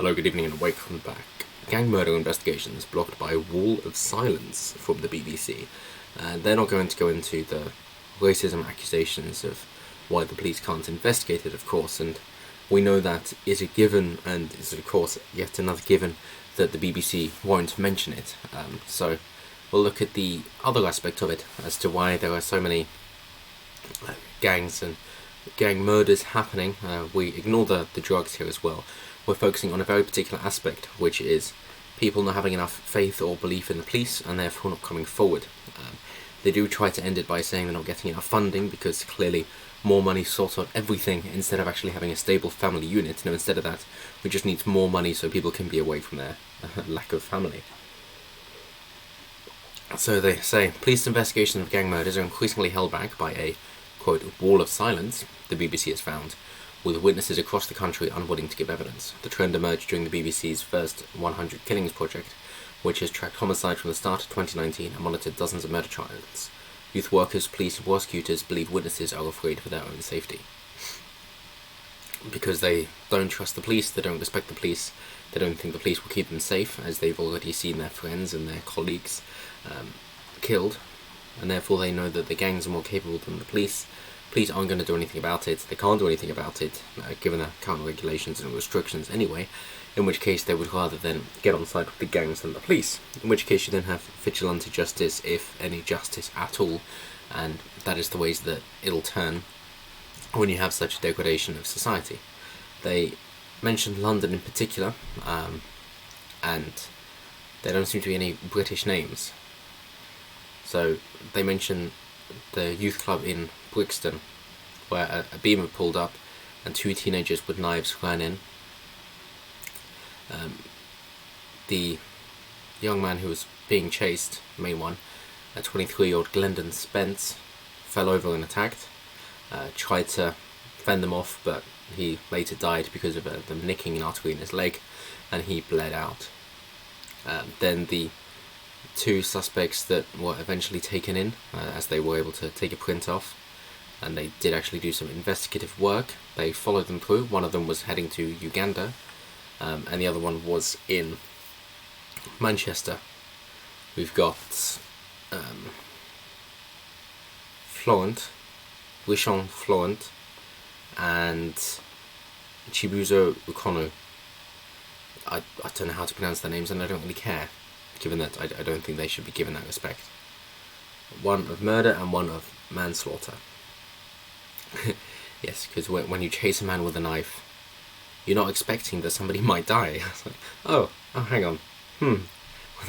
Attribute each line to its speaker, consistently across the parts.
Speaker 1: Hello, good evening and welcome back. Gang murder investigations blocked by a wall of silence from the BBC. They're not going to go into the racism accusations of why the police can't investigate it, of course, and we know that is a given, and is of course yet another given that the BBC won't mention it. So we'll look at the other aspect of it as to why there are so many gangs and gang murders happening. We ignore the drugs here as well. We're focusing on a very particular aspect, which is people not having enough faith or belief in the police and therefore not coming forward. They do try to end it by saying they're not getting enough funding because clearly more money sorts out everything instead of actually having a stable family unit. No, instead of that, we just need more money so people can be away from their lack of family. So they say police investigations of gang murders are increasingly held back by a, quote, wall of silence, the BBC has found, with witnesses across the country unwilling to give evidence. The trend emerged during the BBC's first 100 Killings project, which has tracked homicide from the start of 2019 and monitored dozens of murder trials. Youth workers, police and prosecutors believe witnesses are afraid for their own safety. Because they don't trust the police, they don't respect the police, they don't think the police will keep them safe, as they've already seen their friends and their colleagues killed, and therefore they know that the gangs are more capable than the police. Police aren't going to do anything about it. They can't do anything about it, given the current regulations and restrictions anyway, in which case they would rather then get on side with the gangs than the police, in which case you then have vigilante justice, if any justice at all, and that is the ways that it'll turn when you have such a degradation of society. They mentioned London in particular, and there don't seem to be any British names. So they mention the youth club in Brixton, where a beamer pulled up and two teenagers with knives ran in. The young man who was being chased, the main one, a 23-year-old Glendon Spence, fell over and attacked, tried to fend them off, but he later died because of them nicking an artery in his leg, and he bled out. Then the two suspects that were eventually taken in, as they were able to take a print off, and they did actually do some investigative work. They followed them through. One of them was heading to Uganda, and the other one was in Manchester. We've got Rishon Florent, and Chibuzo Ukonu. I don't know how to pronounce their names, and I don't really care, given that I don't think they should be given that respect. One of murder and one of manslaughter. Yes, because when you chase a man with a knife, you're not expecting that somebody might die. It's like, oh, hang on. When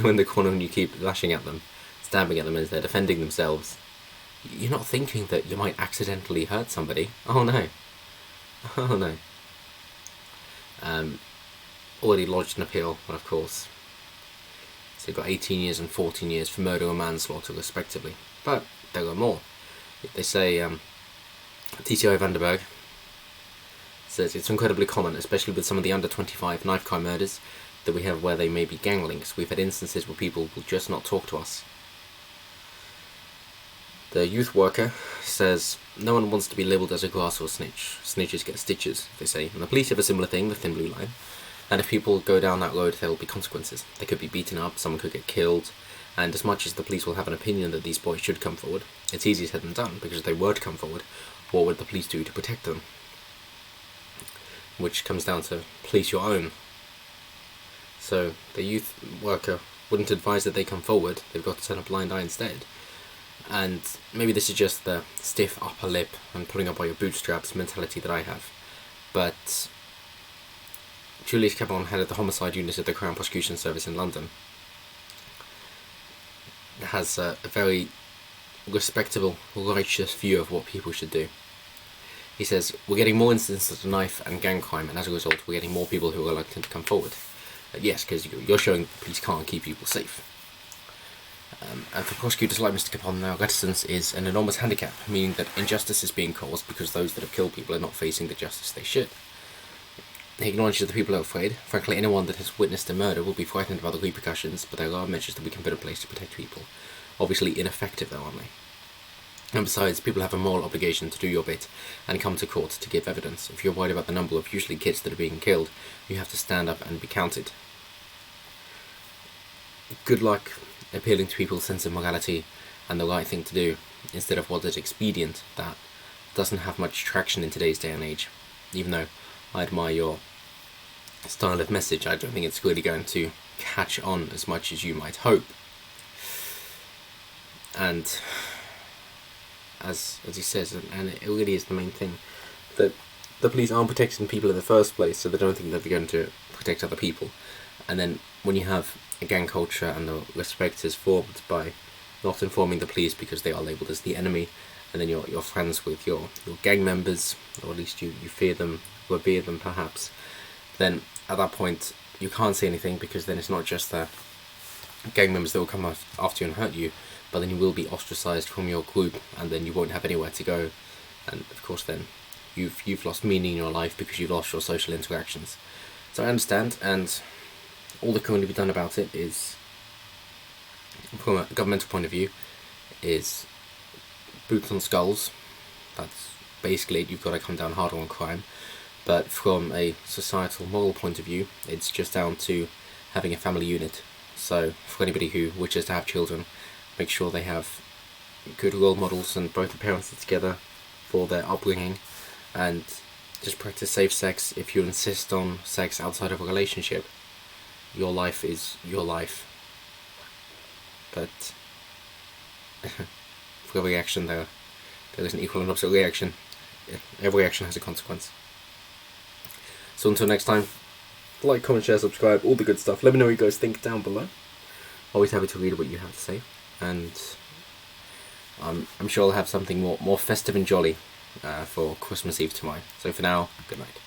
Speaker 1: in the corner and you keep lashing at them, stabbing at them as they're defending themselves, you're not thinking that you might accidentally hurt somebody. Oh no. Oh no. Already lodged an appeal, of course. So you've got 18 years and 14 years for murder or manslaughter, respectively. But there are more. They say, TCI Vandenberg says it's incredibly common, especially with some of the under 25 knife crime murders that we have where they may be gang links. We've had instances where people will just not talk to us. The youth worker says no one wants to be labelled as a grass or snitch. Snitches get stitches, they say. And the police have a similar thing, the thin blue line. And if people go down that road, there will be consequences. They could be beaten up, someone could get killed, and as much as the police will have an opinion that these boys should come forward, it's easier said than done, because if they were to come forward, what would the police do to protect them? Which comes down to police your own. So the youth worker wouldn't advise that they come forward, they've got to turn a blind eye instead. And maybe this is just the stiff upper lip and pulling up by your bootstraps mentality that I have, but Julius Cabon, head of the homicide unit at the Crown Prosecution Service in London, has a very respectable, righteous view of what people should do. He says, we're getting more instances of knife and gang crime, and as a result we're getting more people who are reluctant to come forward. Yes, because you're showing the police can't keep people safe. And for prosecutors like Mr. Capon, now reticence is an enormous handicap, meaning that injustice is being caused because those that have killed people are not facing the justice they should. He acknowledges that people are afraid. Frankly, anyone that has witnessed a murder will be frightened about the repercussions, but there are measures that we can put in place to protect people. Obviously ineffective though, aren't they? And besides, people have a moral obligation to do your bit and come to court to give evidence. If you're worried about the number of usually kids that are being killed, you have to stand up and be counted. Good luck appealing to people's sense of morality and the right thing to do, instead of what is expedient. That doesn't have much traction in today's day and age. Even though I admire your style of message, I don't think it's really going to catch on as much as you might hope. And as he says, and it really is the main thing, that the police aren't protecting people in the first place, so they don't think that they're going to protect other people. And then when you have a gang culture and the respect is formed by not informing the police because they are labelled as the enemy, and then you're friends with your gang members, or at least you fear them, revere them perhaps, then at that point you can't say anything, because then it's not just the gang members that will come after you and hurt you, but then you will be ostracised from your group, and then you won't have anywhere to go, and of course then you've lost meaning in your life because you've lost your social interactions. So I understand, and all that can really be done about it is, from a governmental point of view, is boots on skulls. That's basically it. You've got to come down harder on crime. But from a societal moral point of view, it's just down to having a family unit. So for anybody who wishes to have children, make sure they have good role models and both the parents are together for their upbringing, and just practice safe sex. If you insist on sex outside of a relationship, your life is your life. But for every action there is an equal and opposite reaction. Every action has a consequence. So until next time, like, comment, share, subscribe, all the good stuff. Let me know what you guys think down below. Always happy to read what you have to say, and I'm sure I'll have something more festive and jolly for Christmas Eve tomorrow. So for now, good night.